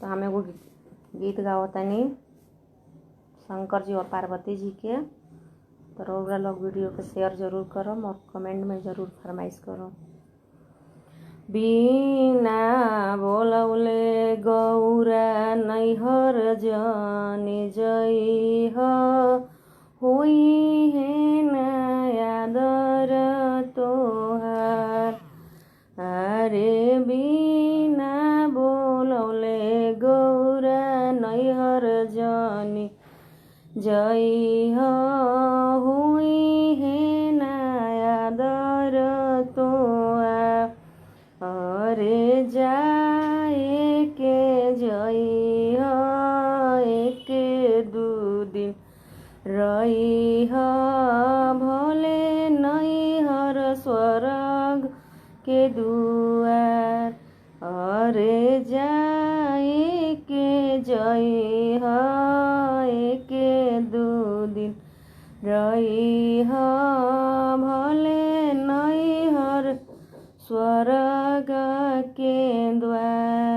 तो हमें वो गीत गावतानी शंकर जी और पार्वती जी के। तो रउरा लोग वीडियो के शेयर जरूर करो और कमेंट में ज़रूर फरमाइश करो। बिना बोलौले गौरा नैहर जानी जइह, होई है नयादर तोहार। अरे बिना बोलौले गौरा नैहर जानी जइह, होई है नयादर तोहार। अरे जाए के जइह, एक दू दिन रइह, भले नैहर स्वर्ग के दुआर। अरे जाए के जइह, एक दू दिन रइह, भले नैहर स्वर्ग के द्वार।